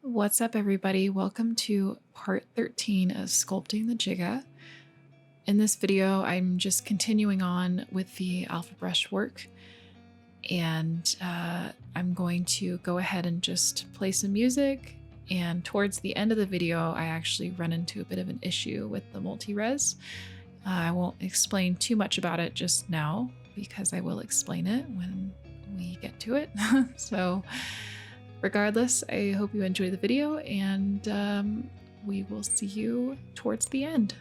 What's up, everybody? Welcome to part 13 of Sculpting the Giga. In this video, I'm just continuing on with the alpha brush work, and I'm going to go ahead and just play some music. And towards the end of the video, I actually run into a bit of an issue with the multi-res. I won't explain too much about it just now, because I will explain it when we get to it. So regardless, I hope you enjoy the video, and we will see you towards the end.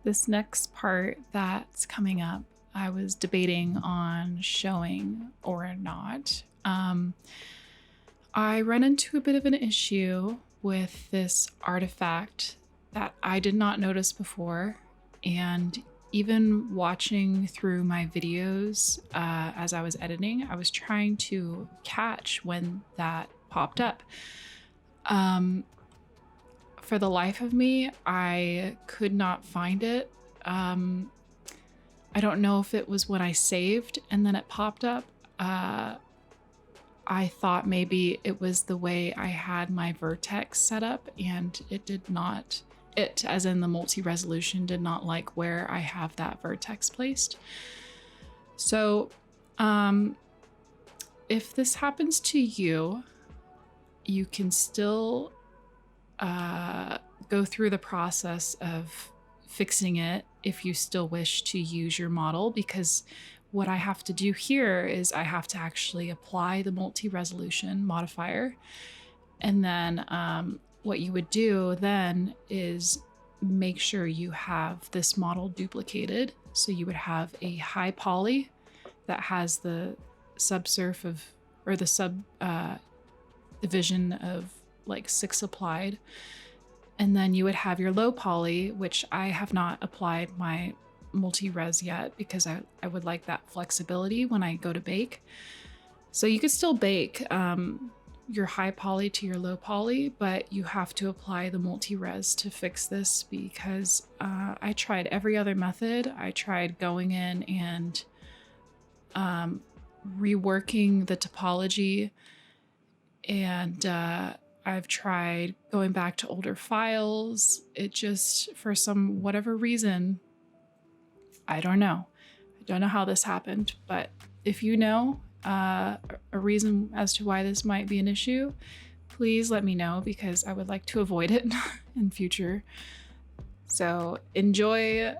This next part that's coming up, I was debating on showing or not. I ran into a bit of an issue with this artifact that I did not notice before, and even watching through my videos as I was editing, I was trying to catch when that popped up. For the life of me, I could not find it. I don't know if it was when I saved and then it popped up. I thought maybe it was the way I had my vertex set up, and it did not, it as in the multi-resolution did not like where I have that vertex placed. So if this happens to you, you can still go through the process of fixing it if you still wish to use your model, because what I have to do here is I have to actually apply the multi-resolution modifier. And then what you would do then is make sure you have this model duplicated. So you would have a high poly that has the subsurf of, or the sub division of like 6 applied. And then you would have your low poly, which I have not applied my multi-res yet because I would like that flexibility when I go to bake. So you could still bake your high poly to your low poly, but you have to apply the multi-res to fix this, because I tried every other method. I tried going in and reworking the topology, and I've tried going back to older files. It just, for some whatever reason, I don't know. I don't know how this happened, but if you know a reason as to why this might be an issue, please let me know, because I would like to avoid it in future. So enjoy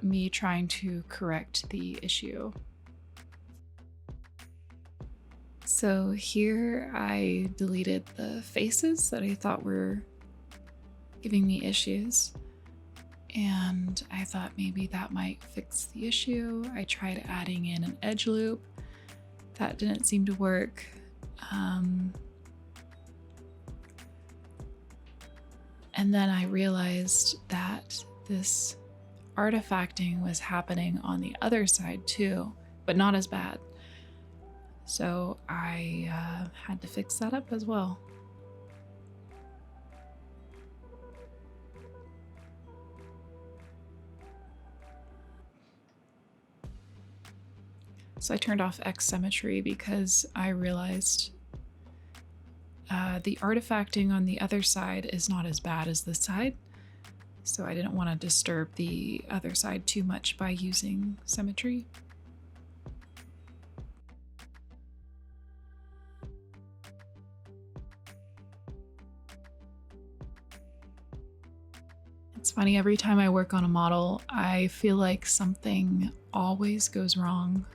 me trying to correct the issue. So here I deleted the faces that I thought were giving me issues, and I thought maybe that might fix the issue. I tried adding in an edge loop. That didn't seem to work. And then I realized that this artifacting was happening on the other side too, but not as bad. So I had to fix that up as well. So I turned off X symmetry because I realized the artifacting on the other side is not as bad as this side. So I didn't want to disturb the other side too much by using symmetry. It's funny, every time I work on a model, I feel like something always goes wrong.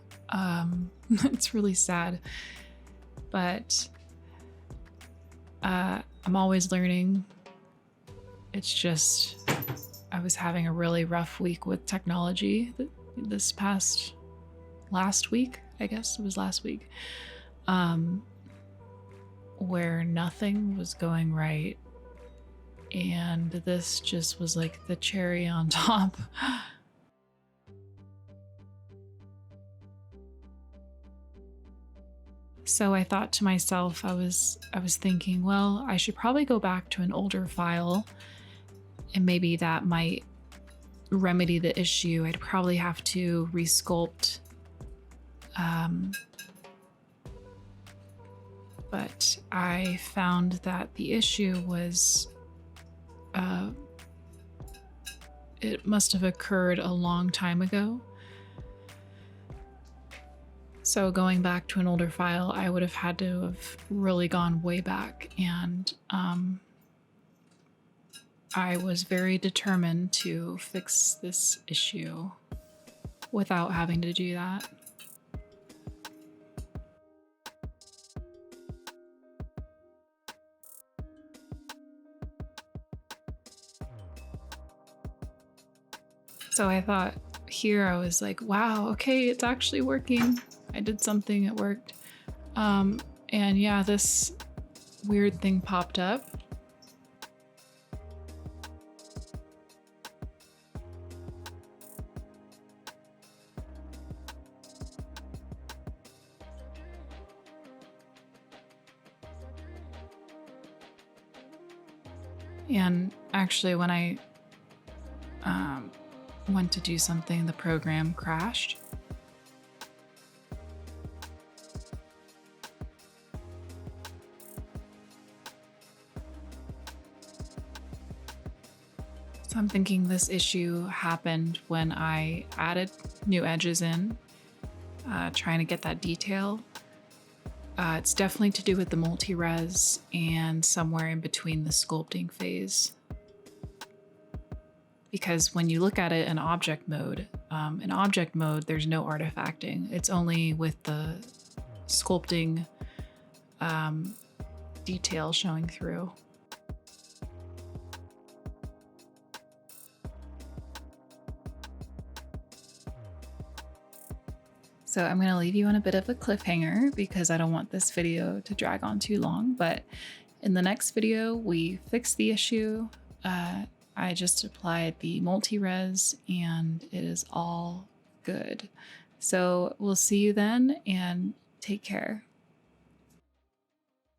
It's really sad, but I'm always learning. It's just, I was having a really rough week with technology this last week, I guess it was last week, where nothing was going right. And this just was like the cherry on top. So I thought to myself, I was thinking, well, I should probably go back to an older file, and maybe that might remedy the issue. I'd probably have to resculpt. But I found that the issue was it must have occurred a long time ago. So going back to an older file, I would have had to have really gone way back, and I was very determined to fix this issue without having to do that. So I thought here, I was like, wow, okay, it's actually working. I did something, it worked. And yeah, this weird thing popped up. And actually, when I went to do something, the program crashed. So I'm thinking this issue happened when I added new edges in, trying to get that detail. It's definitely to do with the multi-res and somewhere in between the sculpting phase. Because when you look at it in object mode, there's no artifacting. It's only with the sculpting detail showing through. So I'm going to leave you on a bit of a cliffhanger because I don't want this video to drag on too long. But in the next video, we fix the issue. I just applied the multi-res and it is all good. So we'll see you then and take care.